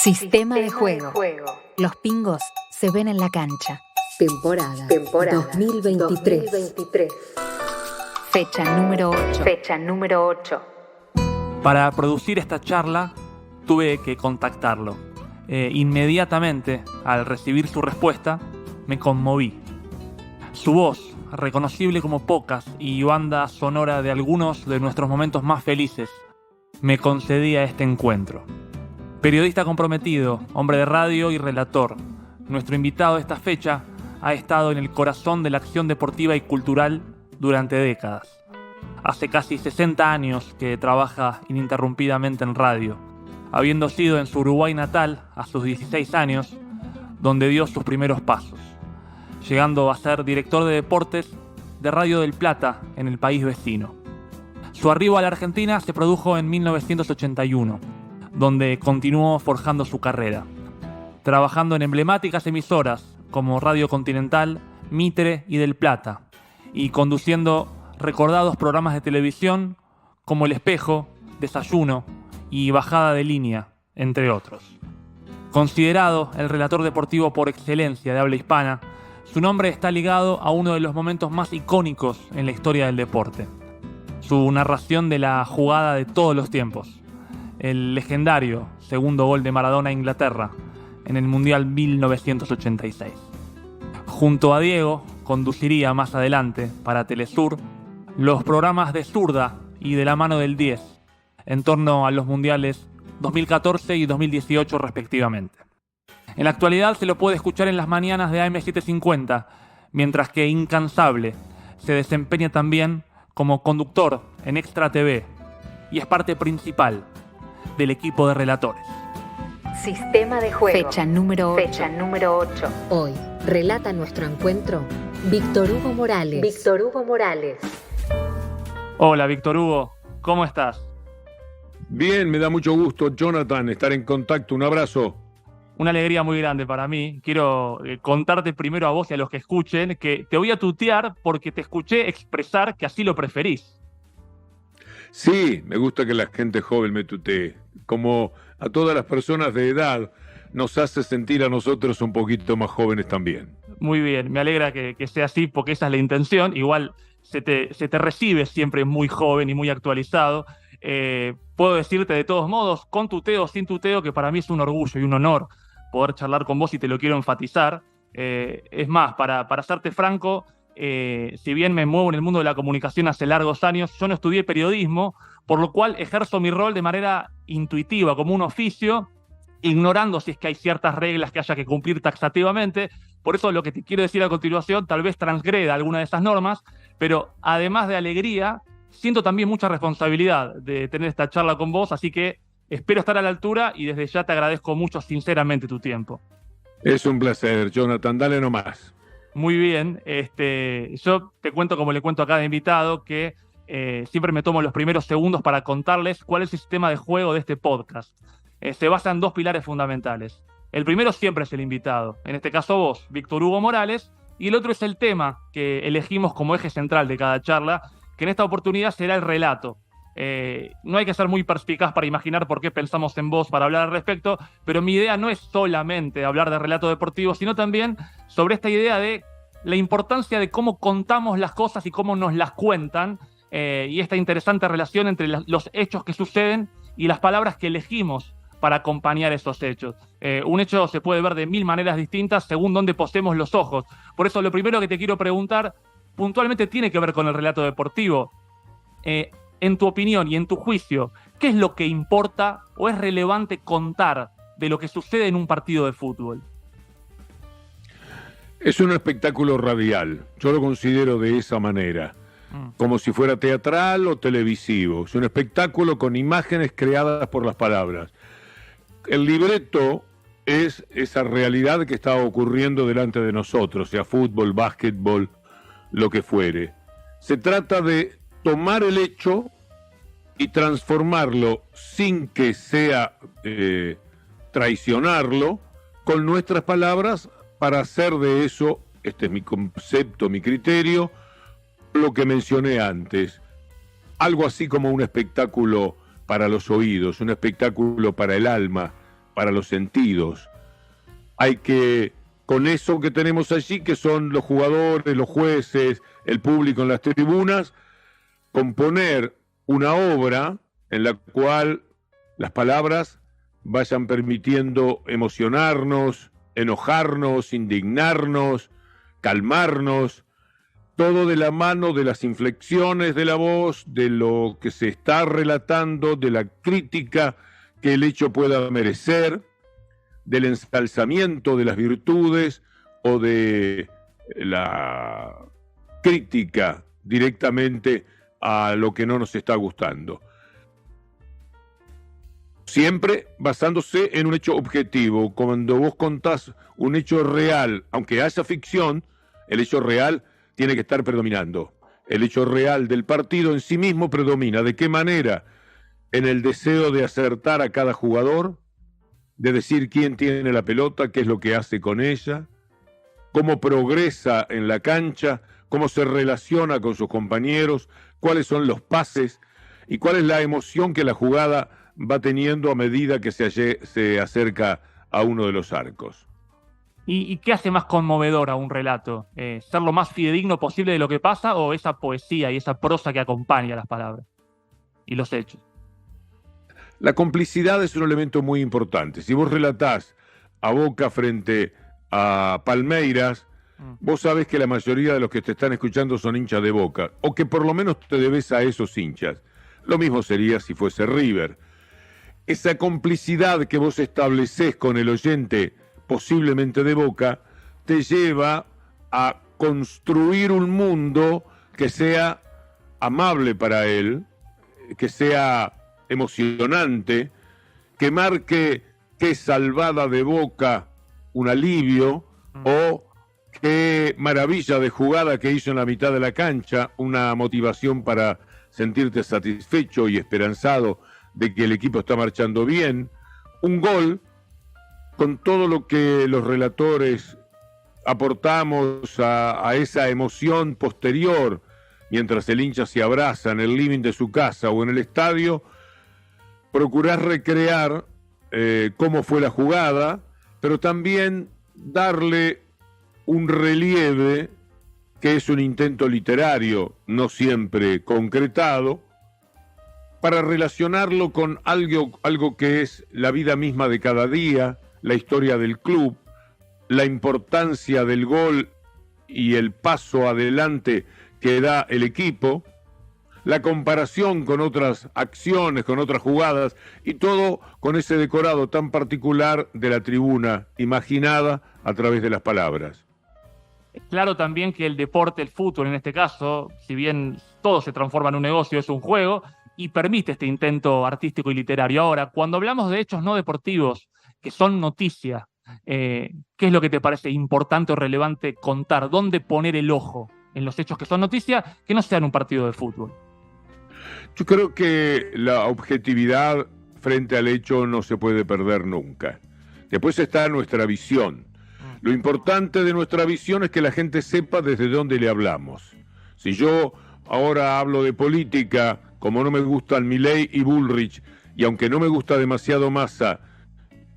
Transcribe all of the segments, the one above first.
Sistema de juego. Los pingos se ven en la cancha. Temporada 2023. Fecha número 8. Para producir esta charla tuve que contactarlo. Inmediatamente, al recibir su respuesta, me conmoví. Su voz, reconocible como pocas y banda sonora de algunos de nuestros momentos más felices, me concedía este encuentro. Periodista comprometido, hombre de radio y relator, nuestro invitado de esta fecha ha estado en el corazón de la acción deportiva y cultural durante décadas. Hace casi 60 años que trabaja ininterrumpidamente en radio, habiendo sido en su Uruguay natal a sus 16 años, donde dio sus primeros pasos, llegando a ser director de deportes de Radio del Plata en el país vecino. Su arribo a la Argentina se produjo en 1981, donde continuó forjando su carrera, trabajando en emblemáticas emisoras como Radio Continental, Mitre y Del Plata, y conduciendo recordados programas de televisión como El Espejo, Desayuno y Bajada de Línea, entre otros. Considerado el relator deportivo por excelencia de habla hispana, su nombre está ligado a uno de los momentos más icónicos en la historia del deporte: su narración de la jugada de todos los tiempos, el legendario segundo gol de Maradona a Inglaterra en el Mundial 1986. Junto a Diego, conduciría más adelante, para Telesur, los programas de Zurda y De la mano del 10, en torno a los mundiales 2014 y 2018 respectivamente. En la actualidad se lo puede escuchar en las mañanas de AM750, mientras que incansable se desempeña también como conductor en Extra TV y es parte principal del equipo de relatores. Sistema de juego. Fecha número 8. Hoy relata nuestro encuentro Víctor Hugo Morales. Hola Víctor Hugo, ¿cómo estás? Bien, me da mucho gusto, Jonathan, estar en contacto. Un abrazo. Una alegría muy grande para mí. Quiero contarte primero a vos y a los que escuchen que te voy a tutear porque te escuché expresar que así lo preferís. Sí, me gusta que la gente joven me tutee. Como a todas las personas de edad, nos hace sentir a nosotros un poquito más jóvenes también. Muy bien, me alegra que sea así porque esa es la intención. Igual se te recibe siempre muy joven y muy actualizado. Puedo decirte de todos modos, con tuteo o sin tuteo, que para mí es un orgullo y un honor poder charlar con vos y te lo quiero enfatizar. Es más, para serte franco, si bien me muevo en el mundo de la comunicación hace largos años, yo no estudié periodismo, por lo cual ejerzo mi rol de manera intuitiva, como un oficio, ignorando si es que hay ciertas reglas que haya que cumplir taxativamente. Por eso lo que te quiero decir a continuación tal vez transgreda alguna de esas normas, pero además de alegría, siento también mucha responsabilidad de tener esta charla con vos, así que espero estar a la altura y desde ya te agradezco mucho sinceramente tu tiempo. Es un placer, Jonathan, dale nomás. Muy bien, yo te cuento como le cuento a cada invitado que siempre me tomo los primeros segundos para contarles cuál es el sistema de juego de este podcast. Se basa en dos pilares fundamentales. El primero siempre es el invitado, en este caso vos, Víctor Hugo Morales, y el otro es el tema que elegimos como eje central de cada charla, que en esta oportunidad será el relato. No hay que ser muy perspicaz para imaginar por qué pensamos en vos para hablar al respecto, pero mi idea no es solamente hablar de relato deportivo, sino también sobre esta idea de la importancia de cómo contamos las cosas y cómo nos las cuentan, y esta interesante relación entre los hechos que suceden y las palabras que elegimos para acompañar esos hechos. Un hecho se puede ver de mil maneras distintas según dónde posemos los ojos. Por eso lo primero que te quiero preguntar puntualmente tiene que ver con el relato deportivo. En tu opinión y en tu juicio, ¿qué es lo que importa o es relevante contar de lo que sucede en un partido de fútbol? Es un espectáculo radial, yo lo considero de esa manera, como si fuera teatral o televisivo. Es un espectáculo con imágenes creadas por las palabras. El libreto es esa realidad que está ocurriendo delante de nosotros, sea fútbol, básquetbol, lo que fuere. Se trata de tomar el hecho y transformarlo sin que sea traicionarlo con nuestras palabras para hacer de eso, este es mi concepto, mi criterio, lo que mencioné antes, algo así como un espectáculo para los oídos, un espectáculo para el alma, para los sentidos. Hay que, con eso que tenemos allí, que son los jugadores, los jueces, el público en las tribunas, componer una obra en la cual las palabras vayan permitiendo emocionarnos, enojarnos, indignarnos, calmarnos, todo de la mano de las inflexiones de la voz, de lo que se está relatando, de la crítica que el hecho pueda merecer, del ensalzamiento de las virtudes o de la crítica directamente a lo que no nos está gustando. Siempre basándose en un hecho objetivo. Cuando vos contás un hecho real, aunque haya ficción, el hecho real tiene que estar predominando. El hecho real del partido en sí mismo predomina. ¿De qué manera? En el deseo de acertar a cada jugador, de decir quién tiene la pelota, qué es lo que hace con ella, cómo progresa en la cancha, cómo se relaciona con sus compañeros, cuáles son los pases y cuál es la emoción que la jugada va teniendo a medida que se acerca a uno de los arcos. ¿Y qué hace más conmovedor a un relato? ¿Ser lo más fidedigno posible de lo que pasa o esa poesía y esa prosa que acompaña las palabras y los hechos? La complicidad es un elemento muy importante. Si vos relatás a Boca frente a Palmeiras, vos sabés que la mayoría de los que te están escuchando son hinchas de Boca, o que por lo menos te debes a esos hinchas. Lo mismo sería si fuese River. Esa complicidad que vos establecés con el oyente, posiblemente de Boca, te lleva a construir un mundo que sea amable para él, que sea emocionante, que marque qué salvada de Boca un alivio o qué maravilla de jugada que hizo en la mitad de la cancha, una motivación para sentirte satisfecho y esperanzado de que el equipo está marchando bien, un gol con todo lo que los relatores aportamos a esa emoción posterior, mientras el hincha se abraza en el living de su casa o en el estadio, procurar recrear cómo fue la jugada, pero también darle un relieve que es un intento literario, no siempre concretado, para relacionarlo con algo que es la vida misma de cada día, la historia del club, la importancia del gol y el paso adelante que da el equipo, la comparación con otras acciones, con otras jugadas, y todo con ese decorado tan particular de la tribuna, imaginada a través de las palabras. Claro también que el deporte, el fútbol en este caso, si bien todo se transforma en un negocio, es un juego y permite este intento artístico y literario. Ahora, cuando hablamos de hechos no deportivos, que son noticia, ¿qué es lo que te parece importante o relevante contar? ¿Dónde poner el ojo en los hechos que son noticia, que no sean un partido de fútbol? Yo creo que la objetividad frente al hecho no se puede perder nunca. Después está nuestra visión. Lo importante de nuestra visión es que la gente sepa desde dónde le hablamos. Si yo ahora hablo de política, como no me gustan Milei y Bullrich, y aunque no me gusta demasiado Massa,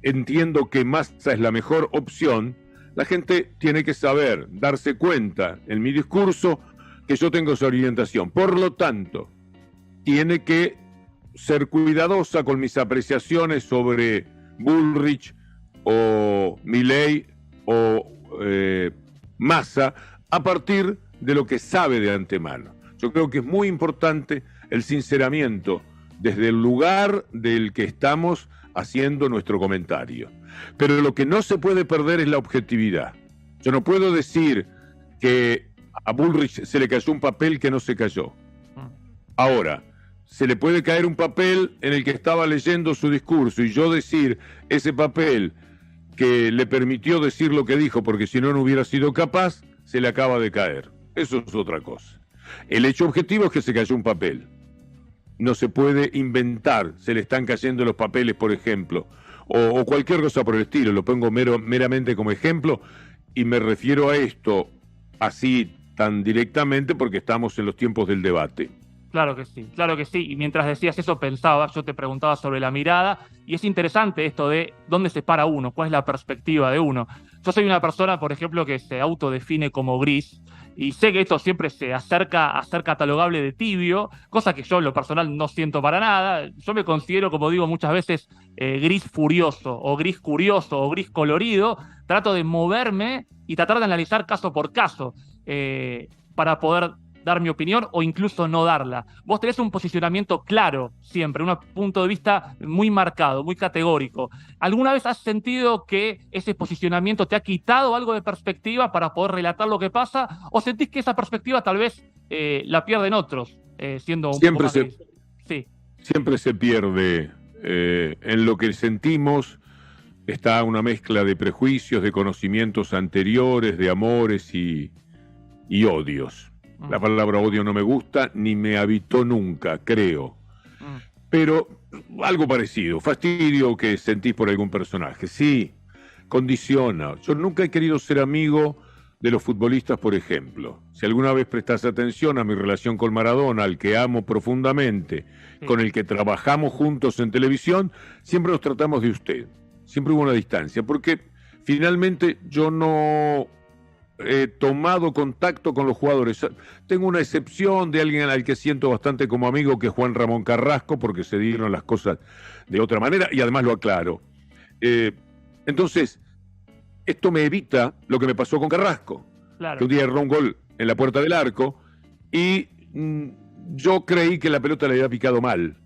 entiendo que Massa es la mejor opción, la gente tiene que saber, darse cuenta en mi discurso que yo tengo esa orientación. Por lo tanto, tiene que ser cuidadosa con mis apreciaciones sobre Bullrich o Milei o Massa a partir de lo que sabe de antemano. Yo creo que es muy importante el sinceramiento desde el lugar del que estamos haciendo nuestro comentario. Pero lo que no se puede perder es la objetividad. Yo no puedo decir que a Bullrich se le cayó un papel que no se cayó. Ahora, se le puede caer un papel en el que estaba leyendo su discurso y yo decir ese papel que le permitió decir lo que dijo, porque si no, no hubiera sido capaz, se le acaba de caer. Eso es otra cosa. El hecho objetivo es que se cayó un papel. No se puede inventar, se le están cayendo los papeles, por ejemplo, o cualquier cosa por el estilo. Lo pongo meramente como ejemplo y me refiero a esto así tan directamente porque estamos en los tiempos del debate. Claro que sí, claro que sí. Y mientras decías eso pensaba, yo te preguntaba sobre la mirada, y es interesante esto de dónde se para uno, cuál es la perspectiva de uno. Yo soy una persona, por ejemplo, que se autodefine como gris, y sé que esto siempre se acerca a ser catalogable de tibio, cosa que yo en lo personal no siento para nada. Yo me considero, como digo muchas veces, gris furioso, o gris curioso, o gris colorido. Trato de moverme y tratar de analizar caso por caso, para poder dar mi opinión o incluso no darla. Vos tenés un posicionamiento claro siempre, un punto de vista muy marcado, muy categórico. ¿Alguna vez has sentido que ese posicionamiento te ha quitado algo de perspectiva para poder relatar lo que pasa? ¿O sentís que esa perspectiva tal vez la pierden otros, siendo un poco más gris? Sí. Siempre se pierde. En lo que sentimos está una mezcla de prejuicios, de conocimientos anteriores, de amores y odios. La palabra odio no me gusta, ni me habitó nunca, creo. Pero algo parecido, fastidio que sentís por algún personaje. Sí, condiciona. Yo nunca he querido ser amigo de los futbolistas, por ejemplo. Si alguna vez prestás atención a mi relación con Maradona, al que amo profundamente, con el que trabajamos juntos en televisión, siempre nos tratamos de usted. Siempre hubo una distancia, porque finalmente yo no he tomado contacto con los jugadores. Tengo una excepción de alguien al que siento bastante como amigo, que es Juan Ramón Carrasco, porque se dieron las cosas de otra manera, y además lo aclaro. Entonces, esto me evita lo que me pasó con Carrasco, claro, que un día erró un gol en la puerta del arco, y yo creí que la pelota le había picado mal,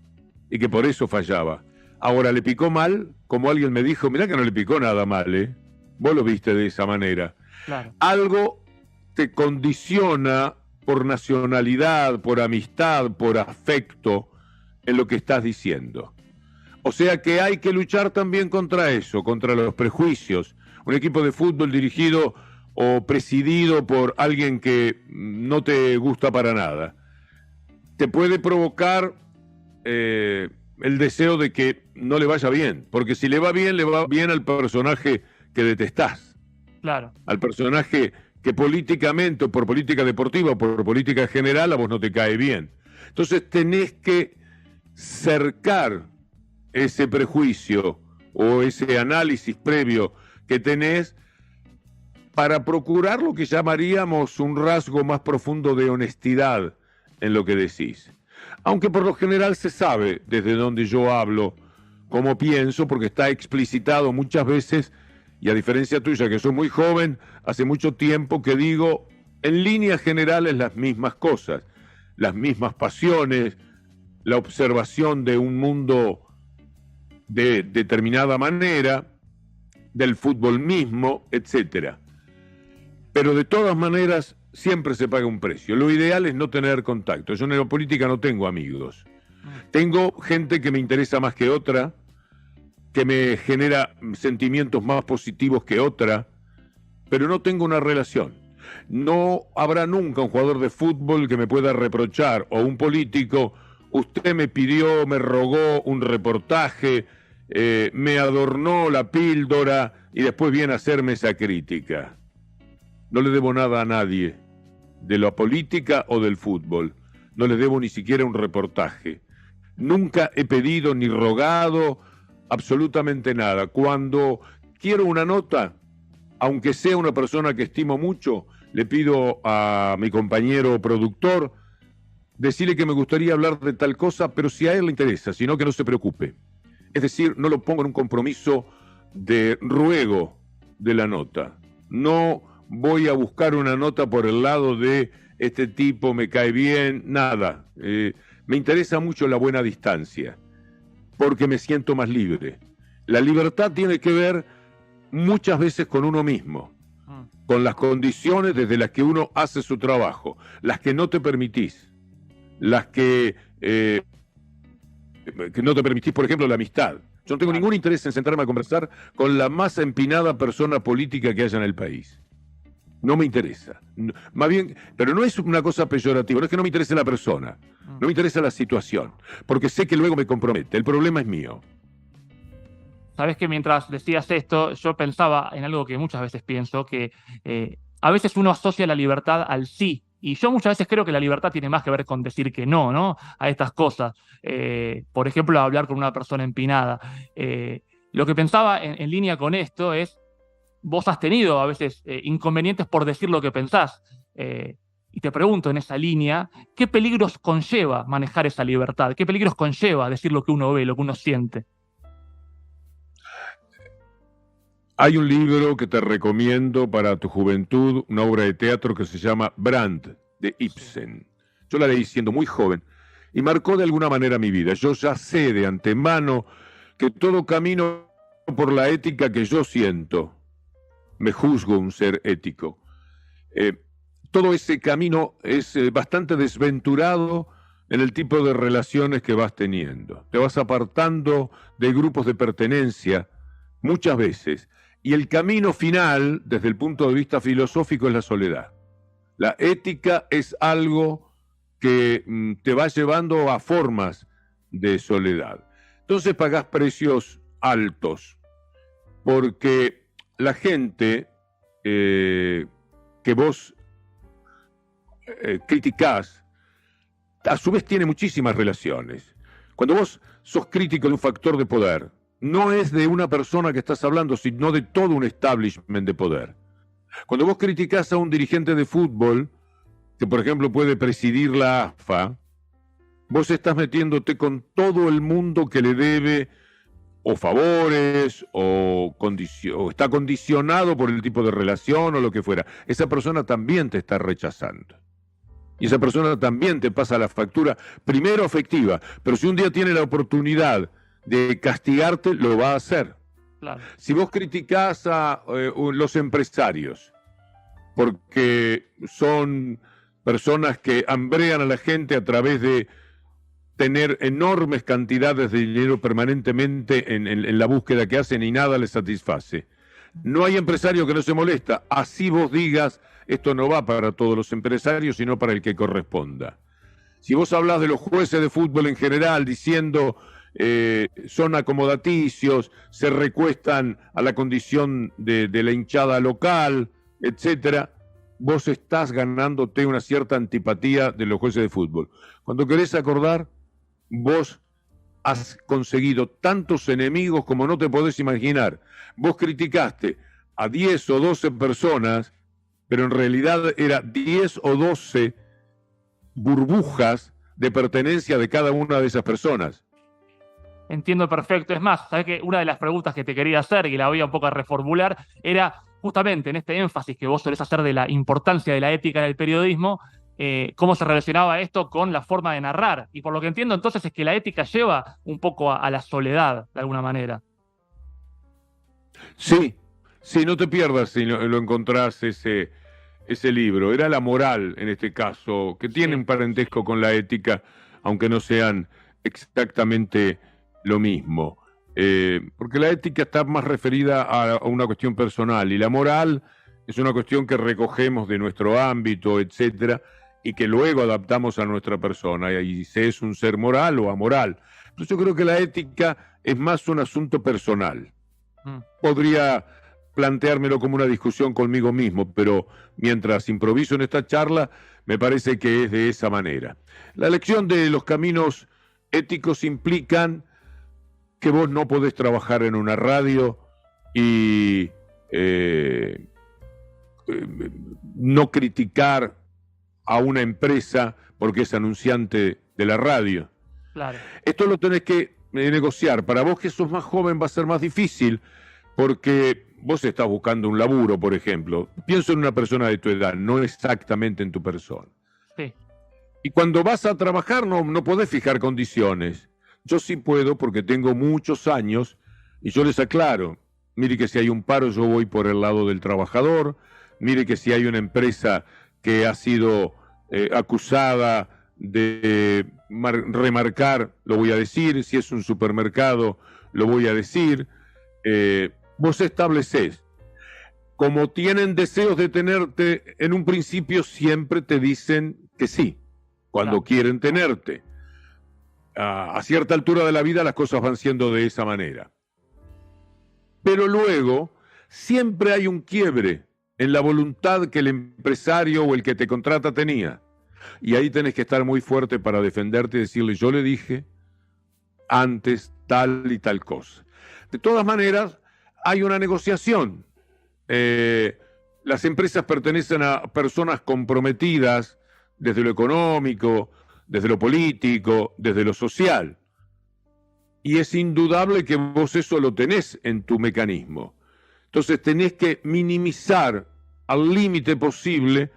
y que por eso fallaba. Ahora le picó mal, como alguien me dijo, mirá que no le picó nada mal, ¿eh? Vos lo viste de esa manera. Claro. Algo te condiciona por nacionalidad, por amistad, por afecto en lo que estás diciendo. O sea que hay que luchar también contra eso, contra los prejuicios. Un equipo de fútbol dirigido o presidido por alguien que no te gusta para nada te puede provocar el deseo de que no le vaya bien, porque si le va bien al personaje que detestás. Claro. Al personaje que políticamente, o por política deportiva, o por política general, a vos no te cae bien. Entonces tenés que cercar ese prejuicio o ese análisis previo que tenés para procurar lo que llamaríamos un rasgo más profundo de honestidad en lo que decís. Aunque por lo general se sabe desde donde yo hablo, cómo pienso, porque está explicitado muchas veces. Y a diferencia tuya, que soy muy joven, hace mucho tiempo que digo en líneas generales las mismas cosas, las mismas pasiones, la observación de un mundo de determinada manera, del fútbol mismo, etc. Pero de todas maneras siempre se paga un precio. Lo ideal es no tener contacto. Yo en la política no tengo amigos. Tengo gente que me interesa más que otra, que me genera sentimientos más positivos que otra, pero no tengo una relación. No habrá nunca un jugador de fútbol que me pueda reprochar, o un político, usted me pidió, me rogó un reportaje, me adornó la píldora y después viene a hacerme esa crítica. No le debo nada a nadie, de la política o del fútbol. No le debo ni siquiera un reportaje. Nunca he pedido ni rogado absolutamente nada. Cuando quiero una nota, aunque sea una persona que estimo mucho, le pido a mi compañero productor decirle que me gustaría hablar de tal cosa, pero si a él le interesa, sino que no se preocupe. Es decir, no lo pongo en un compromiso de ruego de la nota. No voy a buscar una nota por el lado de este tipo me cae bien, nada. Me interesa mucho la buena distancia, porque me siento más libre. La libertad tiene que ver muchas veces con uno mismo, con las condiciones desde las que uno hace su trabajo, las que no te permitís, las que no te permitís, por ejemplo, la amistad. Yo no tengo ningún interés en sentarme a conversar con la más empinada persona política que haya en el país. No me interesa. Más bien, pero no es una cosa peyorativa, no es que no me interese la persona, no me interesa la situación, porque sé que luego me compromete. El problema es mío. Sabes que mientras decías esto, yo pensaba en algo que muchas veces pienso, que a veces uno asocia la libertad al sí Y yo muchas veces creo que la libertad tiene más que ver con decir que no, ¿no? A estas cosas. Por ejemplo, hablar con una persona empinada. Lo que pensaba en línea con esto es, vos has tenido a veces inconvenientes por decir lo que pensás. Y te pregunto en esa línea, ¿qué peligros conlleva manejar esa libertad? ¿Qué peligros conlleva decir lo que uno ve, lo que uno siente? Hay un libro que te recomiendo para tu juventud, una obra de teatro que se llama Brand, de Ibsen. Yo la leí siendo muy joven y marcó de alguna manera mi vida. Yo ya sé de antemano que todo camino por la ética que yo siento, me juzgo un ser ético. Todo ese camino es bastante desventurado en el tipo de relaciones que vas teniendo. Te vas apartando de grupos de pertenencia muchas veces. Y el camino final, desde el punto de vista filosófico, es la soledad. La ética es algo que te va llevando a formas de soledad. Entonces pagás precios altos, porque la gente que vos criticás, a su vez tiene muchísimas relaciones. Cuando vos sos crítico de un factor de poder, no es de una persona que estás hablando, sino de todo un establishment de poder. Cuando vos criticás a un dirigente de fútbol, que por ejemplo puede presidir la AFA, vos estás metiéndote con todo el mundo que le debe o favores o está condicionado por el tipo de relación o lo que fuera. Esa persona también te está rechazando. Y esa persona también te pasa la factura, primero afectiva, pero si un día tiene la oportunidad de castigarte, lo va a hacer. Claro. Si vos criticás a los empresarios, porque son personas que hambrean a la gente a través de tener enormes cantidades de dinero permanentemente en la búsqueda que hacen y nada les satisface, no hay empresario que no se molesta. Así vos digas, esto no va para todos los empresarios, sino para el que corresponda. Si vos hablás de los jueces de fútbol en general, diciendo son acomodaticios, se recuestan a la condición de la hinchada local, etcétera, vos estás ganándote una cierta antipatía de los jueces de fútbol. Cuando querés acordar, vos has conseguido tantos enemigos como no te podés imaginar. Vos criticaste a 10 o 12 personas, pero en realidad era 10 o 12 burbujas de pertenencia de cada una de esas personas. Entiendo perfecto. Es más, sabés que una de las preguntas que te quería hacer, y la voy a un poco a reformular, era justamente en este énfasis que vos solés hacer de la importancia de la ética en el periodismo, cómo se relacionaba esto con la forma de narrar. Y por lo que entiendo entonces es que la ética lleva un poco a la soledad, de alguna manera. Sí, no te pierdas si lo encontrás ese libro. Era la moral, en este caso, que tiene un parentesco con la ética, aunque no sean exactamente lo mismo. Porque la ética está más referida a una cuestión personal y la moral es una cuestión que recogemos de nuestro ámbito, etcétera, y que luego adaptamos a nuestra persona, y se es un ser moral o amoral. Entonces yo creo que la ética es más un asunto personal. Podría planteármelo como una discusión conmigo mismo, pero mientras improviso en esta charla, me parece que es de esa manera. La elección de los caminos éticos implican que vos no podés trabajar en una radio y no criticar a una empresa porque es anunciante de la radio. Claro. Esto lo tenés que negociar. Para vos que sos más joven va a ser más difícil porque vos estás buscando un laburo, por ejemplo. Pienso en una persona de tu edad, no exactamente en tu persona. Sí. Y cuando vas a trabajar no podés fijar condiciones. Yo sí puedo porque tengo muchos años y yo les aclaro, mire que si hay un paro yo voy por el lado del trabajador, mire que si hay una empresa que ha sido acusada de remarcar, lo voy a decir, si es un supermercado, lo voy a decir. Vos establecés, como tienen deseos de tenerte, en un principio siempre te dicen que sí, cuando quieren tenerte. A cierta altura de la vida las cosas van siendo de esa manera. Pero luego siempre hay un quiebre en la voluntad que el empresario o el que te contrata tenía. Y ahí tenés que estar muy fuerte para defenderte y decirle, yo le dije antes tal y tal cosa. De todas maneras, hay una negociación. Las empresas pertenecen a personas comprometidas desde lo económico, desde lo político, desde lo social. Y es indudable que vos eso lo tenés en tu mecanismo. Entonces tenés que minimizar al límite posible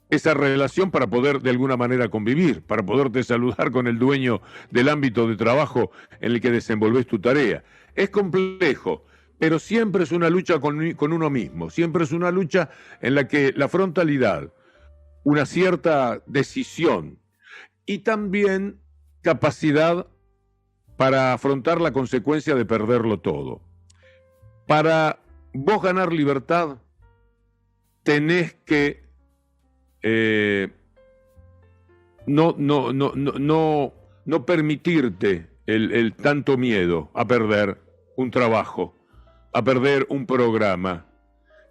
esa relación para poder de alguna manera convivir, para poderte saludar con el dueño del ámbito de trabajo en el que desenvolvés tu tarea. Es complejo, pero siempre es una lucha con uno mismo, siempre es una lucha en la que la frontalidad, una cierta decisión y también capacidad para afrontar la consecuencia de perderlo todo. Para vos ganar libertad, tenés que no permitirte el tanto miedo a perder un trabajo, a perder un programa.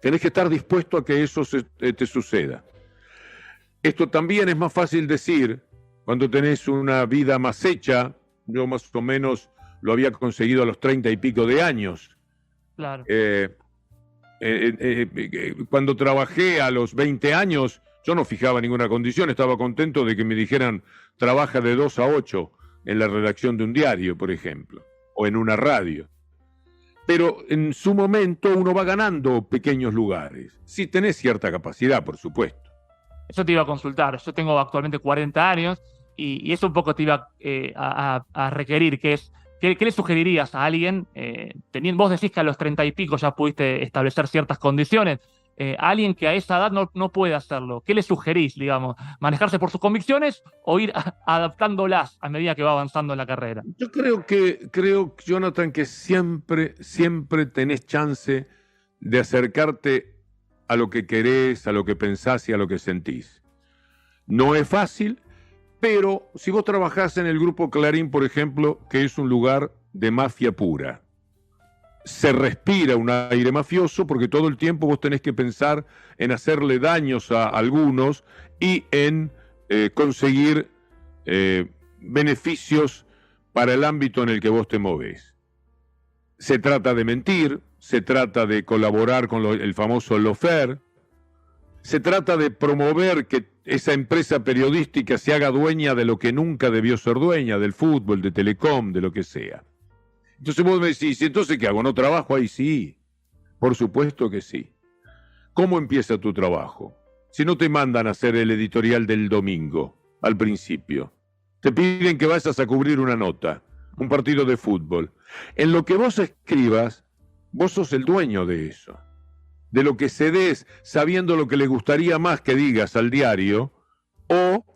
Tenés que estar dispuesto a que eso te suceda. Esto también es más fácil decir cuando tenés una vida más hecha. Yo más o menos lo había conseguido a los 30 y pico de años. Claro. Cuando trabajé a los 20 años, yo no fijaba ninguna condición, estaba contento de que me dijeran trabaja de 2 a 8 en la redacción de un diario, por ejemplo, o en una radio. Pero en su momento uno va ganando pequeños lugares, si tenés cierta capacidad, por supuesto. Eso te iba a consultar. Yo tengo actualmente 40 años y eso un poco te iba a requerir, que es, ¿qué le sugerirías a alguien? Vos decís que a los 30 y pico ya pudiste establecer ciertas condiciones. A alguien que a esa edad no puede hacerlo, ¿qué le sugerís, digamos? ¿Manejarse por sus convicciones o ir adaptándolas a medida que va avanzando en la carrera? Yo creo, Jonathan, que siempre tenés chance de acercarte a lo que querés, a lo que pensás y a lo que sentís. No es fácil, pero si vos trabajás en el Grupo Clarín, por ejemplo, que es un lugar de mafia pura, se respira un aire mafioso porque todo el tiempo vos tenés que pensar en hacerle daños a algunos y en conseguir beneficios para el ámbito en el que vos te movés. Se trata de mentir, se trata de colaborar con el famoso lawfare, se trata de promover que esa empresa periodística se haga dueña de lo que nunca debió ser dueña, del fútbol, de Telecom, de lo que sea. Entonces vos me decís, ¿y entonces qué hago? ¿No trabajo ahí? Sí, por supuesto que sí. ¿Cómo empieza tu trabajo? Si no te mandan a hacer el editorial del domingo, al principio, te piden que vayas a cubrir una nota, un partido de fútbol. En lo que vos escribas, vos sos el dueño de eso. De lo que cedes sabiendo lo que le gustaría más que digas al diario o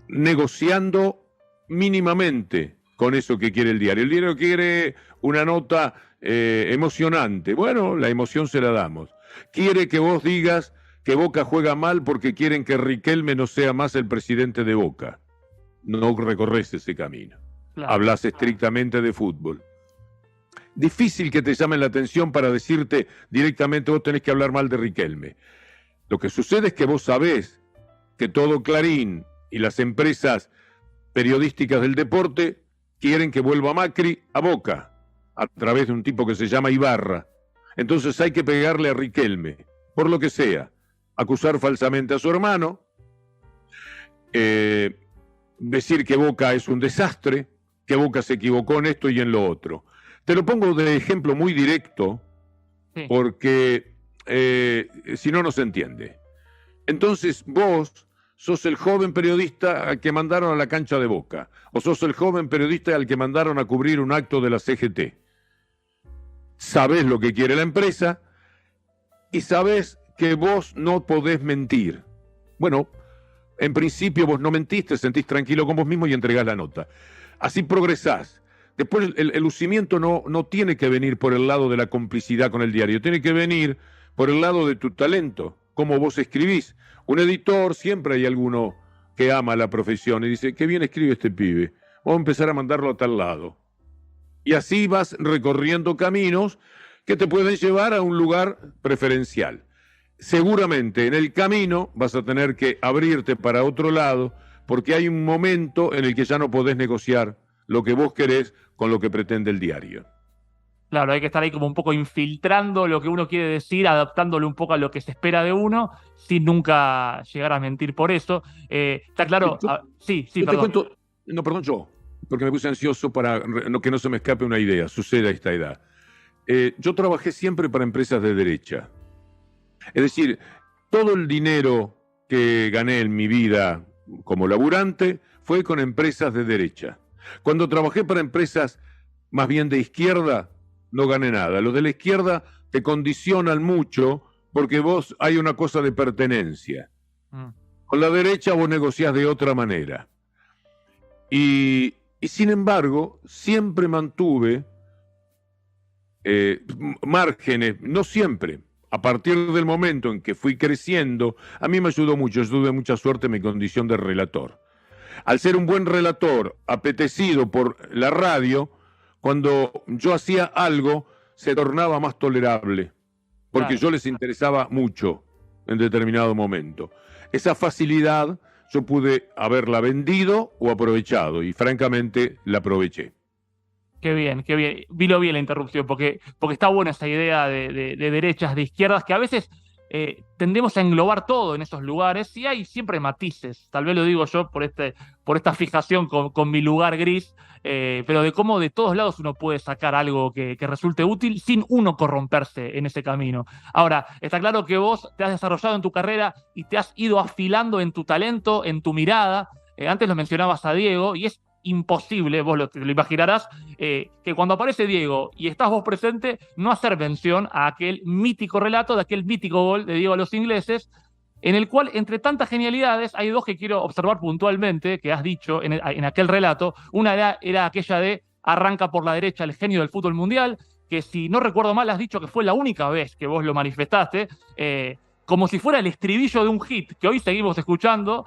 negociando mínimamente con eso que quiere el diario. El diario quiere una nota emocionante. Bueno, la emoción se la damos. Quiere que vos digas que Boca juega mal porque quieren que Riquelme no sea más el presidente de Boca. No recorres ese camino. Claro. Hablas estrictamente de fútbol. Difícil que te llamen la atención para decirte directamente vos tenés que hablar mal de Riquelme. Lo que sucede es que vos sabés que todo Clarín y las empresas periodísticas del deporte quieren que vuelva Macri a Boca a través de un tipo que se llama Ibarra. Entonces hay que pegarle a Riquelme, por lo que sea, acusar falsamente a su hermano, decir que Boca es un desastre, que Boca se equivocó en esto y en lo otro. Te lo pongo de ejemplo muy directo, porque si no, no se entiende. Entonces vos sos el joven periodista al que mandaron a la cancha de Boca, o sos el joven periodista al que mandaron a cubrir un acto de la CGT. Sabés lo que quiere la empresa y sabés que vos no podés mentir. Bueno, en principio vos no mentís, te sentís tranquilo con vos mismo y entregás la nota. Así progresás. Después el lucimiento no tiene que venir por el lado de la complicidad con el diario, tiene que venir por el lado de tu talento, cómo vos escribís. Un editor, siempre hay alguno que ama la profesión y dice, qué bien escribe este pibe, vamos a empezar a mandarlo a tal lado. Y así vas recorriendo caminos que te pueden llevar a un lugar preferencial. seguramente en el camino vas a tener que abrirte para otro lado, porque hay un momento en el que ya no podés negociar lo que vos querés con lo que pretende el diario. Claro, hay que estar ahí como un poco infiltrando lo que uno quiere decir, adaptándolo un poco a lo que se espera de uno, sin nunca llegar a mentir por eso. Está claro. Sí, yo perdón. Te cuento, no, perdón, porque me puse ansioso para que no se me escape una idea, sucede a esta edad. Yo trabajé siempre para empresas de derecha. Es decir, todo el dinero que gané en mi vida como laburante fue con empresas de derecha. Cuando trabajé para empresas más bien de izquierda, no gané nada. Los de la izquierda te condicionan mucho porque vos hay una cosa de pertenencia. Con la derecha vos negociás de otra manera. Y sin embargo, siempre mantuve márgenes, no siempre. A partir del momento en que fui creciendo, a mí me ayudó mucho, yo tuve mucha suerte en mi condición de relator. Al ser un buen relator, apetecido por la radio, cuando yo hacía algo, se tornaba más tolerable, porque Claro. yo les interesaba mucho en determinado momento. Esa facilidad yo pude haberla vendido o aprovechado, y francamente la aproveché. Qué bien, qué bien. Vino bien la interrupción, porque está buena esa idea de derechas, de izquierdas, que a veces tendemos a englobar todo en esos lugares y hay siempre matices. Tal vez lo digo yo por esta fijación con mi lugar gris, pero de cómo de todos lados uno puede sacar algo que resulte útil sin uno corromperse en ese camino. Ahora, está claro que vos te has desarrollado en tu carrera y te has ido afilando en tu talento, en tu mirada. Antes lo mencionabas a Diego y es imposible, vos te lo imaginarás, que cuando aparece Diego y estás vos presente, no hacer mención a aquel mítico relato de aquel mítico gol de Diego a los ingleses, en el cual, entre tantas genialidades, hay dos que quiero observar puntualmente, que has dicho en aquel relato. Una era aquella de arranca por la derecha el genio del fútbol mundial, que si no recuerdo mal has dicho que fue la única vez que vos lo manifestaste, como si fuera el estribillo de un hit que hoy seguimos escuchando.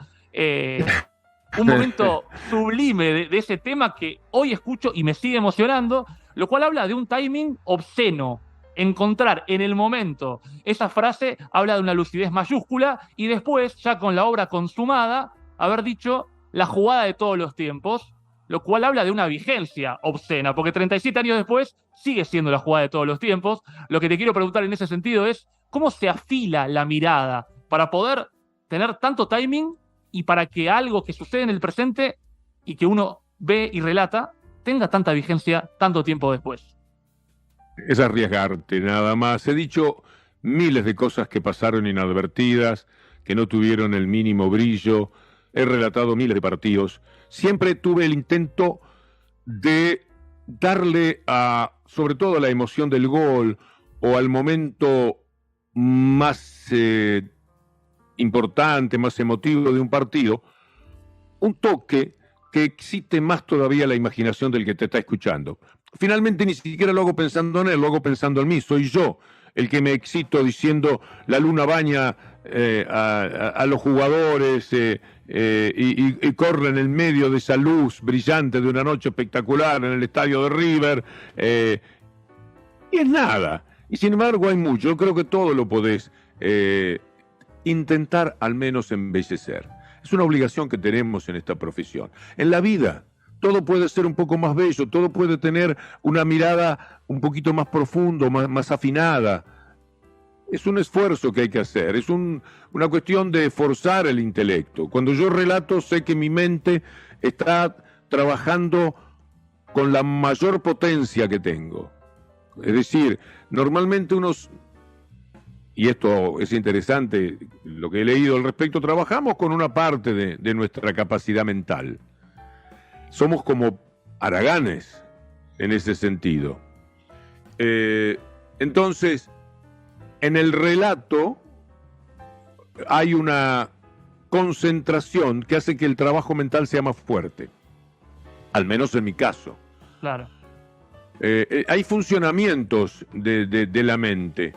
Un momento sublime de ese tema que hoy escucho y me sigue emocionando, lo cual habla de un timing obsceno. Encontrar en el momento esa frase habla de una lucidez mayúscula y después, ya con la obra consumada, haber dicho la jugada de todos los tiempos, lo cual habla de una vigencia obscena, porque 37 años después sigue siendo la jugada de todos los tiempos. Lo que te quiero preguntar en ese sentido es, ¿cómo se afila la mirada para poder tener tanto timing y para que algo que sucede en el presente y que uno ve y relata tenga tanta vigencia tanto tiempo después? Es arriesgarte, nada más. He dicho miles de cosas que pasaron inadvertidas, que no tuvieron el mínimo brillo. He relatado miles de partidos. Siempre tuve el intento de darle sobre todo a la emoción del gol o al momento más importante, más emotivo de un partido, un toque que excite más todavía la imaginación del que te está escuchando. Finalmente ni siquiera lo hago pensando en él, lo hago pensando en mí. Soy yo el que me excito diciendo la luna baña a los jugadores y corre en el medio de esa luz brillante de una noche espectacular en el estadio de River. Y es nada. Y sin embargo hay mucho. Yo creo que todo lo podés intentar al menos embellecer. Es una obligación que tenemos en esta profesión. En la vida todo puede ser un poco más bello, todo puede tener una mirada un poquito más profunda, más afinada. Es un esfuerzo que hay que hacer, es una cuestión de forzar el intelecto. Cuando yo relato, sé que mi mente está trabajando con la mayor potencia que tengo. Es decir, normalmente y esto es interesante, lo que he leído al respecto, trabajamos con una parte de nuestra capacidad mental. Somos como haraganes en ese sentido. Entonces, en el relato hay una concentración que hace que el trabajo mental sea más fuerte, al menos en mi caso. Claro. Hay funcionamientos de la mente.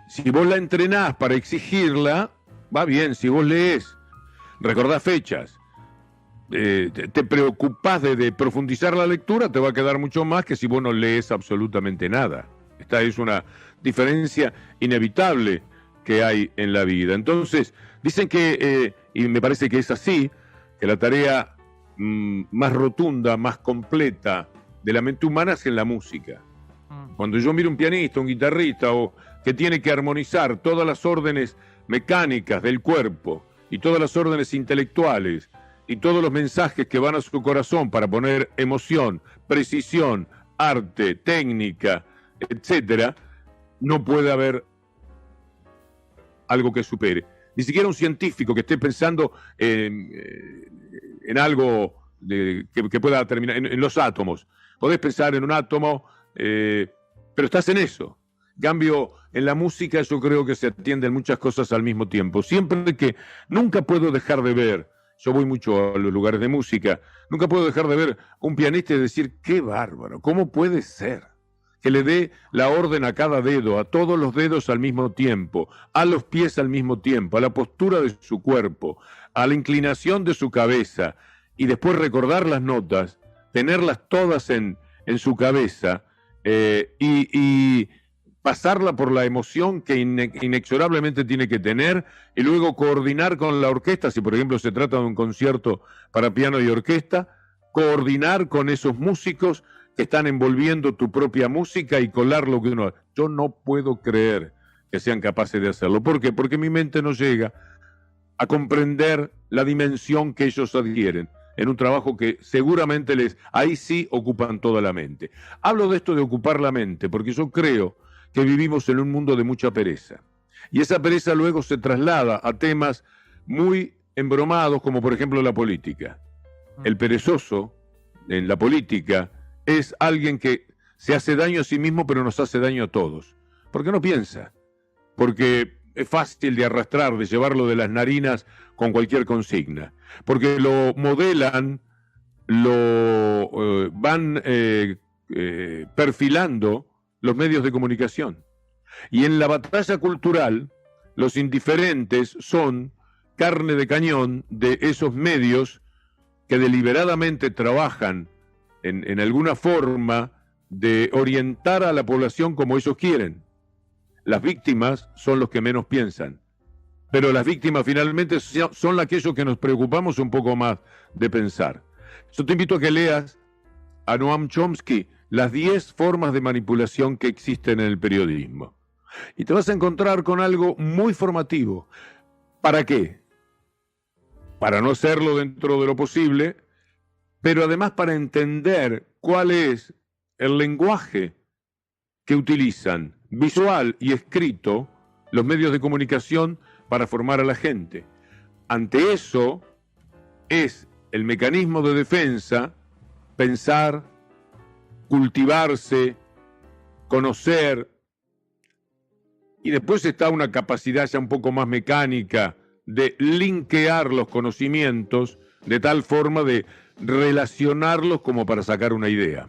Si vos la entrenás para exigirla, va bien. Si vos lees, recordás fechas, te preocupás de profundizar la lectura, te va a quedar mucho más que si vos no lees absolutamente nada. Esta es una diferencia inevitable que hay en la vida. Entonces, dicen que, y me parece que es así, que la tarea más rotunda, más completa de la mente humana es en la música. Cuando yo miro un pianista, un guitarrista, o que tiene que armonizar todas las órdenes mecánicas del cuerpo y todas las órdenes intelectuales y todos los mensajes que van a su corazón para poner emoción, precisión, arte, técnica, etcétera, no puede haber algo que supere. Ni siquiera un científico que esté pensando en algo que pueda terminar, en los átomos. Podés pensar en un átomo, pero estás en eso. En cambio, en la música yo creo que se atienden muchas cosas al mismo tiempo. Siempre que nunca puedo dejar de ver, yo voy mucho a los lugares de música, nunca puedo dejar de ver un pianista y decir, qué bárbaro, ¿cómo puede ser que le dé la orden a cada dedo, a todos los dedos al mismo tiempo, a los pies al mismo tiempo, a la postura de su cuerpo, a la inclinación de su cabeza, y después recordar las notas, tenerlas todas en su cabeza, y pasarla por la emoción que inexorablemente tiene que tener, y luego coordinar con la orquesta, si por ejemplo se trata de un concierto para piano y orquesta, coordinar con esos músicos que están envolviendo tu propia música y colar lo que uno... Yo no puedo creer que sean capaces de hacerlo. ¿Por qué? Porque mi mente no llega a comprender la dimensión que ellos adquieren en un trabajo que seguramente ahí sí ocupan toda la mente. Hablo de esto de ocupar la mente porque yo creo que vivimos en un mundo de mucha pereza. Y esa pereza luego se traslada a temas muy embromados, como por ejemplo la política. El perezoso en la política es alguien que se hace daño a sí mismo, pero nos hace daño a todos. Porque no piensa, porque es fácil de arrastrar, de llevarlo de las narinas con cualquier consigna, porque lo modelan, lo van perfilando los medios de comunicación. Y en la batalla cultural, los indiferentes son carne de cañón de esos medios que deliberadamente trabajan en alguna forma de orientar a la población como ellos quieren. Las víctimas son los que menos piensan, pero las víctimas finalmente son aquellos que nos preocupamos un poco más de pensar. Yo te invito a que leas a Noam Chomsky, las 10 formas de manipulación que existen en el periodismo. Y te vas a encontrar con algo muy formativo. ¿Para qué? Para no hacerlo dentro de lo posible, pero además para entender cuál es el lenguaje que utilizan, visual y escrito, los medios de comunicación para formar a la gente. Ante eso es el mecanismo de defensa pensar, cultivarse, conocer, y después está una capacidad ya un poco más mecánica de linkear los conocimientos de tal forma de relacionarlos como para sacar una idea.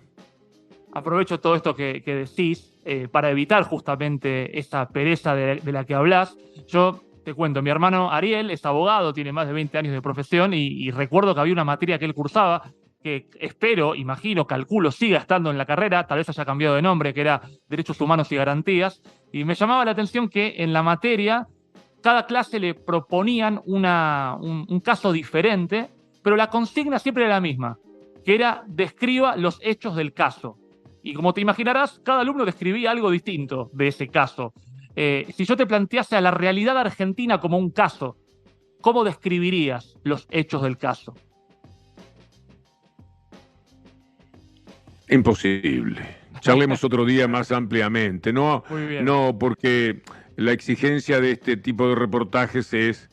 Aprovecho todo esto que decís para evitar justamente esa pereza de la que hablás. Yo te cuento, mi hermano Ariel es abogado, tiene más de 20 años de profesión y recuerdo que había una materia que él cursaba que espero, imagino, calculo, siga estando en la carrera, tal vez haya cambiado de nombre, que era Derechos Humanos y Garantías, y me llamaba la atención que en la materia cada clase le proponían un caso diferente, pero la consigna siempre era la misma, que era describa los hechos del caso. Y como te imaginarás, cada alumno describía algo distinto de ese caso. Si yo te plantease a la realidad argentina como un caso, ¿cómo describirías los hechos del caso? Imposible. Charlemos otro día más ampliamente. No, Muy bien. No, porque la exigencia de este tipo de reportajes es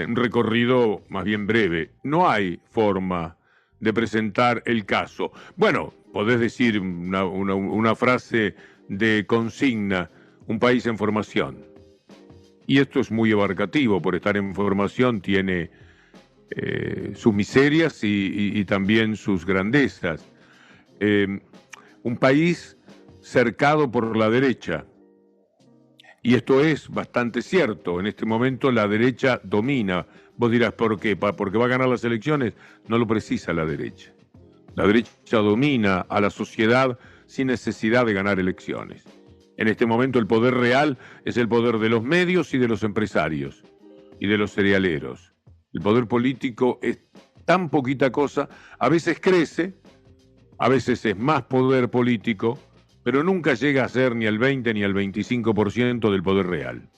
un recorrido más bien breve. No hay forma de presentar el caso. Bueno, podés decir una frase de consigna, un país en formación. Y esto es muy abarcativo, por estar en formación tiene sus miserias y también sus grandezas. Un país cercado por la derecha, y esto es bastante cierto. En este momento la derecha domina. Vos dirás, ¿por qué? ¿Porque va a ganar las elecciones? No lo precisa la derecha. La derecha domina a la sociedad sin necesidad de ganar elecciones. En este momento el poder real es el poder de los medios y de los empresarios y de los cerealeros. El poder político es tan poquita cosa, a veces crece, a veces es más poder político, pero nunca llega a ser ni el 20 ni el 25% del poder real.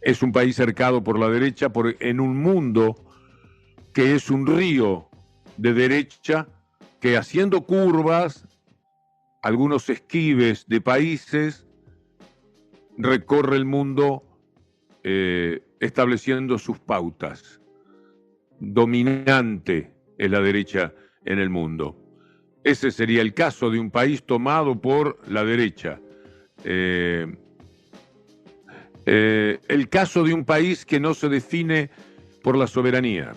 Es un país cercado por la derecha en un mundo que es un río de derecha que, haciendo curvas, algunos esquives de países, recorre el mundo estableciendo sus pautas. Dominante es la derecha en el mundo. Ese sería el caso de un país tomado por la derecha. El caso de un país que no se define por la soberanía.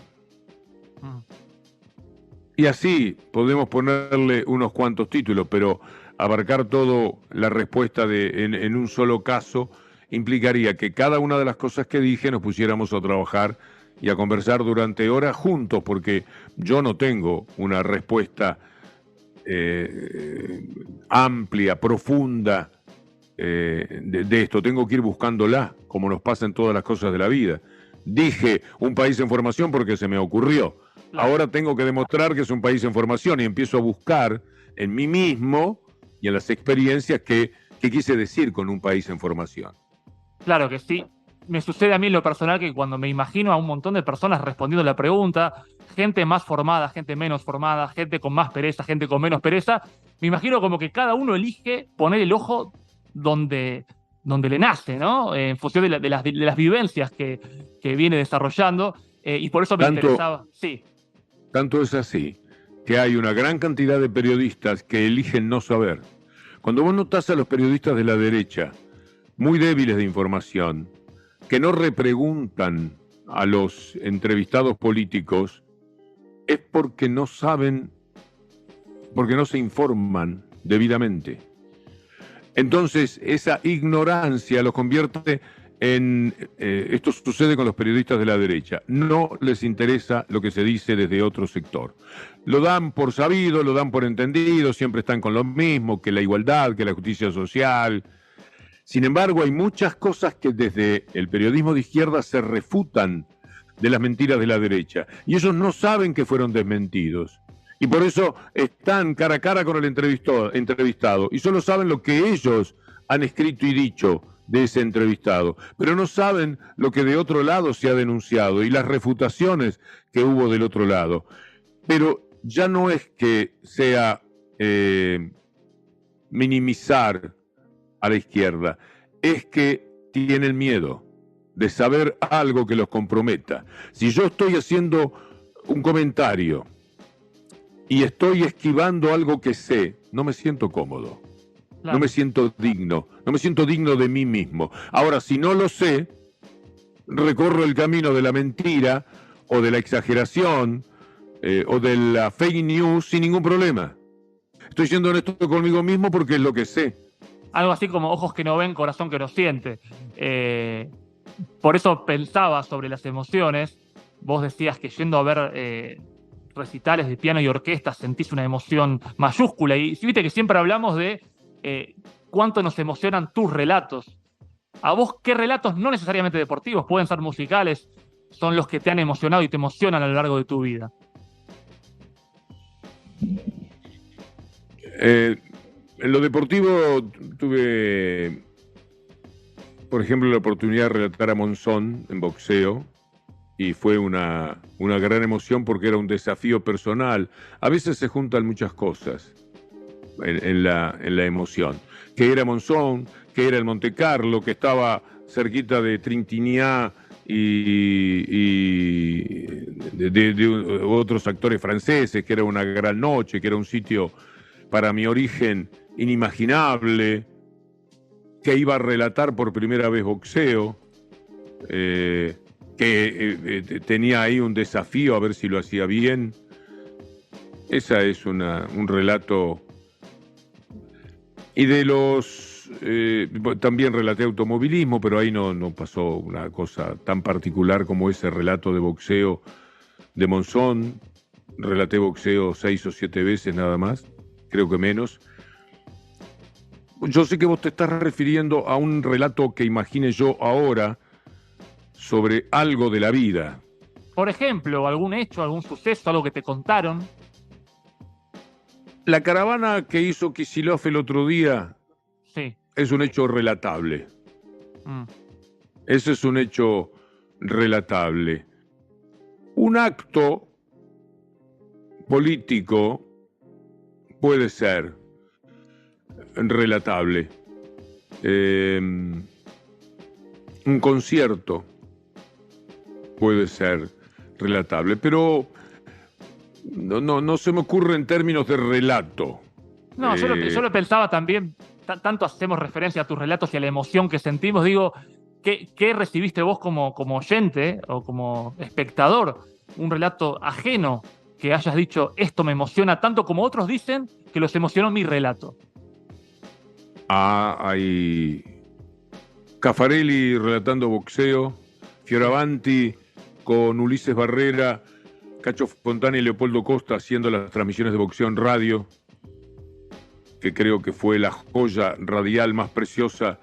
Y así podemos ponerle unos cuantos títulos, pero abarcar todo la respuesta en un solo caso implicaría que cada una de las cosas que dije nos pusiéramos a trabajar y a conversar durante horas juntos, porque yo no tengo una respuesta amplia, profunda de esto. Tengo que ir buscándola, como nos pasa en todas las cosas de la vida. Dije un país en formación porque se me ocurrió. Ahora tengo que demostrar que es un país en formación y empiezo a buscar en mí mismo y en las experiencias qué quise decir con un país en formación. Claro que sí. Me sucede a mí en lo personal que cuando me imagino a un montón de personas respondiendo la pregunta, gente más formada, gente menos formada, gente con más pereza, gente con menos pereza, me imagino como que cada uno elige poner el ojo donde le nace, ¿no? En función de las vivencias que viene desarrollando, y por eso me interesaba. Sí. Tanto es así que hay una gran cantidad de periodistas que eligen no saber. Cuando vos notás a los periodistas de la derecha, muy débiles de información, que no repreguntan a los entrevistados políticos, es porque no saben, porque no se informan debidamente. Entonces, esa ignorancia los convierte en... esto sucede con los periodistas de la derecha. No les interesa lo que se dice desde otro sector. Lo dan por sabido, lo dan por entendido, siempre están con lo mismo, que la igualdad, que la justicia social. Sin embargo, hay muchas cosas que desde el periodismo de izquierda se refutan de las mentiras de la derecha. Y ellos no saben que fueron desmentidos. Y por eso están cara a cara con el entrevistado. Y solo saben lo que ellos han escrito y dicho de ese entrevistado. Pero no saben lo que de otro lado se ha denunciado y las refutaciones que hubo del otro lado. Pero ya no es que sea minimizar a la izquierda, es que tienen miedo de saber algo que los comprometa. Si yo estoy haciendo un comentario y estoy esquivando algo que sé, no me siento cómodo, claro. No me siento digno de mí mismo. Ahora, si no lo sé, recorro el camino de la mentira o de la exageración o de la fake news sin ningún problema. Estoy siendo honesto conmigo mismo porque es lo que sé. Algo así como ojos que no ven, corazón que no siente. Por eso pensaba sobre las emociones. Vos decías que yendo a ver recitales de piano y orquesta sentís una emoción mayúscula. Y viste que siempre hablamos de cuánto nos emocionan tus relatos. ¿A vos qué relatos, no necesariamente deportivos, pueden ser musicales, son los que te han emocionado y te emocionan a lo largo de tu vida? En lo deportivo tuve, por ejemplo, la oportunidad de relatar a Monzón en boxeo y fue una gran emoción porque era un desafío personal. A veces se juntan muchas cosas en la emoción. Que era Monzón, que era el Monte Carlo, que estaba cerquita de Trintignant y de otros actores franceses, que era una gran noche, que era un sitio para mi origen inimaginable, que iba a relatar por primera vez boxeo, que tenía ahí un desafío a ver si lo hacía bien. Esa es un relato. Y de los... también relaté automovilismo, pero ahí no pasó una cosa tan particular como ese relato de boxeo de Monzón. Relaté boxeo 6 o 7 veces nada más, creo que menos. Yo sé que vos te estás refiriendo a un relato que imagine yo ahora sobre algo de la vida. Por ejemplo, algún hecho, algún suceso, algo que te contaron. La caravana que hizo Kicillof el otro día Sí. es un hecho relatable. Mm. Ese es un hecho relatable. Un acto político puede ser relatable. Un concierto puede ser relatable, pero no se me ocurre en términos de relato. No, yo lo pensaba también, tanto hacemos referencia a tus relatos y a la emoción que sentimos, digo, ¿qué recibiste vos como oyente o como espectador? Un relato ajeno que hayas dicho, esto me emociona tanto como otros dicen que los emocionó mi relato. Hay Caffarelli relatando boxeo, Fioravanti con Ulises Barrera, Cacho Fontana y Leopoldo Costa haciendo las transmisiones de boxeo en radio, que creo que fue la joya radial más preciosa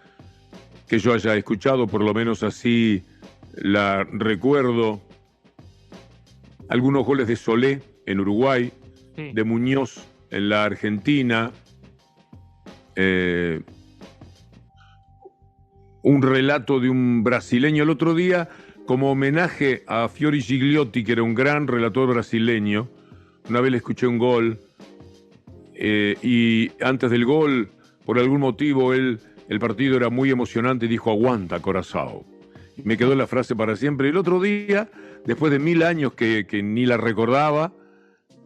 que yo haya escuchado, por lo menos así la recuerdo. Algunos goles de Solé en Uruguay, Sí. de Muñoz en la Argentina, un relato de un brasileño el otro día, como homenaje a Fiori Gigliotti, que era un gran relator brasileño. Una vez le escuché un gol, y antes del gol, por algún motivo, el partido era muy emocionante y dijo, aguanta, Corazao. Y me quedó la frase para siempre. El otro día, después de 1000 años que ni la recordaba,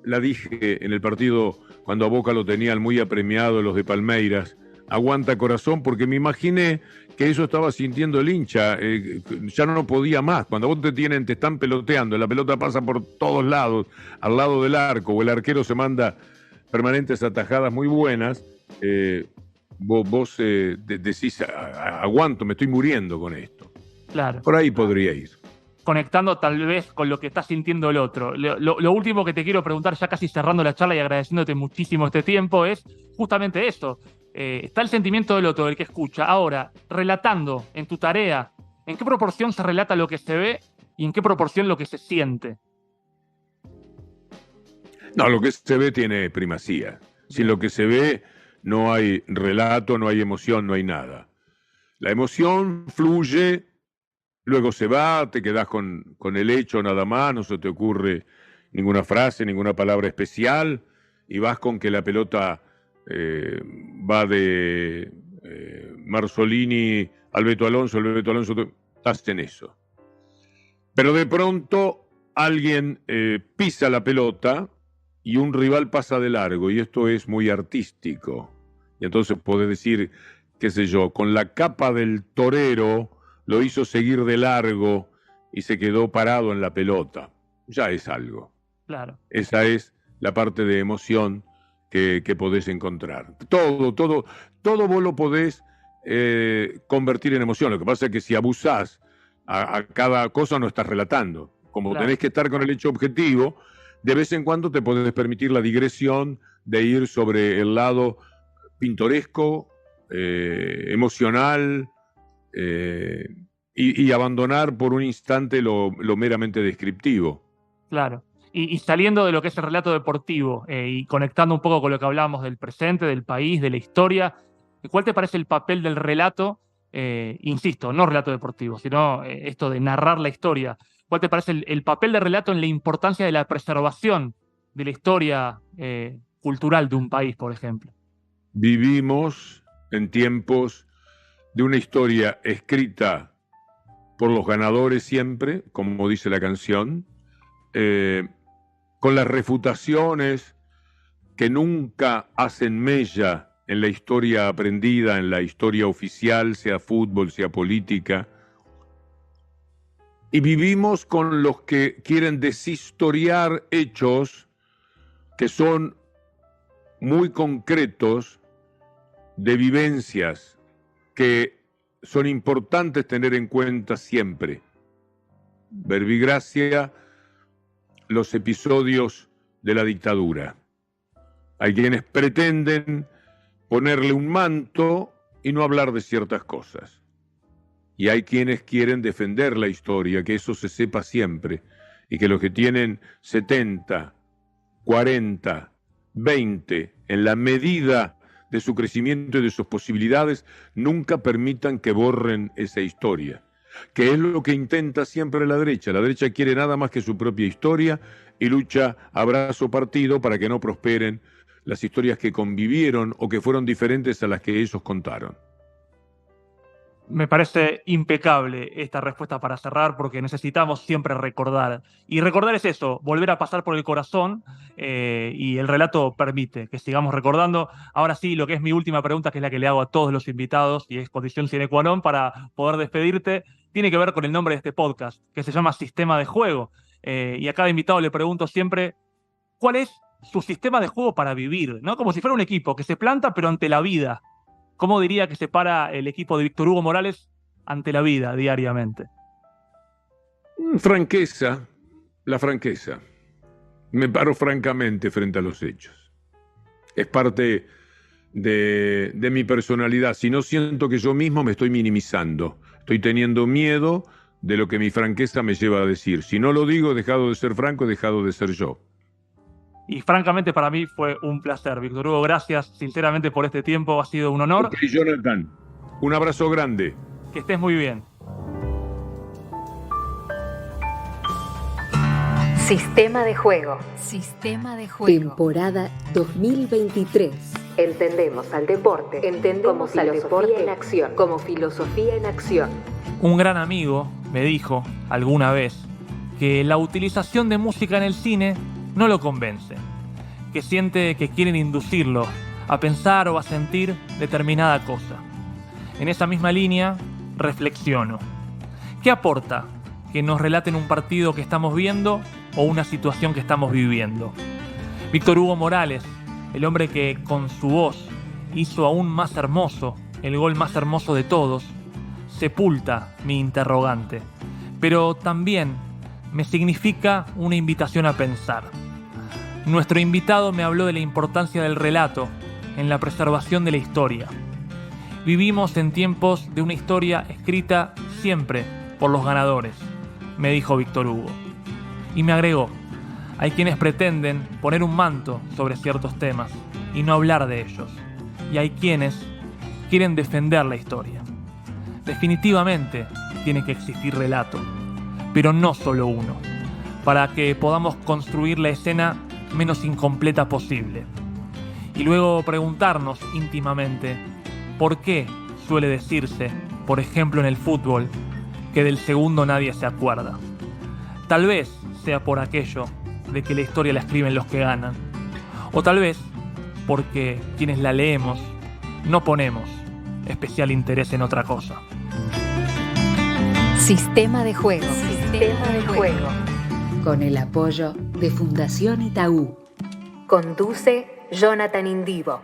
la dije en el partido cuando a Boca lo tenían muy apremiado los de Palmeiras, aguanta, corazón, porque me imaginé que eso estaba sintiendo el hincha, ya no podía más. Cuando vos te están peloteando, la pelota pasa por todos lados, al lado del arco, o el arquero se manda permanentes atajadas muy buenas, vos decís, aguanto, me estoy muriendo con esto. Claro. Por ahí podría ir. Conectando tal vez con lo que está sintiendo el otro. Lo último que te quiero preguntar, ya casi cerrando la charla y agradeciéndote muchísimo este tiempo, es justamente eso. Está el sentimiento del otro, del que escucha. Ahora, relatando en tu tarea, ¿en qué proporción se relata lo que se ve y en qué proporción lo que se siente? No, lo que se ve tiene primacía. Sin lo que se ve no hay relato, no hay emoción, no hay nada. La emoción fluye, luego se va, te quedás con el hecho nada más, no se te ocurre ninguna frase, ninguna palabra especial, y vas con que la pelota va de Marzolini al Beto Alonso, estás en eso. Pero de pronto alguien pisa la pelota y un rival pasa de largo, y esto es muy artístico. Y entonces podés decir, qué sé yo, con la capa del torero lo hizo seguir de largo y se quedó parado en la pelota. Ya es algo. Claro. Esa es la parte de emoción que podés encontrar. Todo vos lo podés convertir en emoción. Lo que pasa es que si abusás a cada cosa no estás relatando. Como Claro. tenés que estar con el hecho objetivo, de vez en cuando te podés permitir la digresión de ir sobre el lado pintoresco, emocional, y abandonar por un instante lo meramente descriptivo. Claro. Y saliendo de lo que es el relato deportivo y conectando un poco con lo que hablábamos del presente, del país, de la historia, ¿cuál te parece el papel del relato? Insisto, no relato deportivo, sino esto de narrar la historia. ¿Cuál te parece el papel del relato en la importancia de la preservación de la historia cultural de un país, por ejemplo? Vivimos en tiempos de una historia escrita por los ganadores siempre, como dice la canción, con las refutaciones que nunca hacen mella en la historia aprendida, en la historia oficial, sea fútbol, sea política. Y vivimos con los que quieren deshistoriar hechos que son muy concretos, de vivencias que son importantes tener en cuenta siempre. Verbigracia, los episodios de la dictadura. Hay quienes pretenden ponerle un manto y no hablar de ciertas cosas. Y hay quienes quieren defender la historia, que eso se sepa siempre, y que los que tienen 70, 40, 20, en la medida de su crecimiento y de sus posibilidades, nunca permitan que borren esa historia, que es lo que intenta siempre la derecha. La derecha quiere nada más que su propia historia y lucha a brazo partido para que no prosperen las historias que convivieron o que fueron diferentes a las que ellos contaron. Me parece impecable esta respuesta para cerrar, porque necesitamos siempre recordar. Y recordar es eso, volver a pasar por el corazón, y el relato permite que sigamos recordando. Ahora sí, lo que es mi última pregunta, que es la que le hago a todos los invitados, y es condición sine qua non para poder despedirte, tiene que ver con el nombre de este podcast, que se llama Sistema de Juego. Y a cada invitado le pregunto siempre, ¿cuál es su sistema de juego para vivir? ¿No? Como si fuera un equipo que se planta, pero ante la vida. ¿Cómo diría que se para el equipo de Víctor Hugo Morales ante la vida diariamente? Franqueza, la franqueza. Me paro francamente frente a los hechos. Es parte de mi personalidad. Si no siento que yo mismo me estoy minimizando, estoy teniendo miedo de lo que mi franqueza me lleva a decir. Si no lo digo, he dejado de ser franco, he dejado de ser yo. Y francamente para mí fue un placer. Víctor Hugo, gracias sinceramente por este tiempo, ha sido un honor. Ok, Jonathan, un abrazo grande. Que estés muy bien. Sistema de Juego. Sistema de Juego. Temporada 2023. Entendemos al deporte. Entendemos al deporte en acción. Como filosofía en acción. Un gran amigo me dijo alguna vez que la utilización de música en el cine no lo convence, que siente que quieren inducirlo a pensar o a sentir determinada cosa. En esa misma línea, reflexiono. ¿Qué aporta que nos relaten un partido que estamos viendo o una situación que estamos viviendo? Víctor Hugo Morales, el hombre que con su voz hizo aún más hermoso el gol más hermoso de todos, sepulta mi interrogante, pero también me significa una invitación a pensar. Nuestro invitado me habló de la importancia del relato en la preservación de la historia. Vivimos en tiempos de una historia escrita siempre por los ganadores, me dijo Víctor Hugo. Y me agregó, hay quienes pretenden poner un manto sobre ciertos temas y no hablar de ellos. Y hay quienes quieren defender la historia. Definitivamente tiene que existir relato, pero no solo uno, para que podamos construir la escena menos incompleta posible. Y luego preguntarnos íntimamente por qué suele decirse, por ejemplo en el fútbol, que del segundo nadie se acuerda. Tal vez sea por aquello de que la historia la escriben los que ganan, o tal vez porque quienes la leemos no ponemos especial interés en otra cosa. Sistema de Juego. Sistema de Juego. Con el apoyo de Fundación Itaú. Conduce Jonathan Indivo.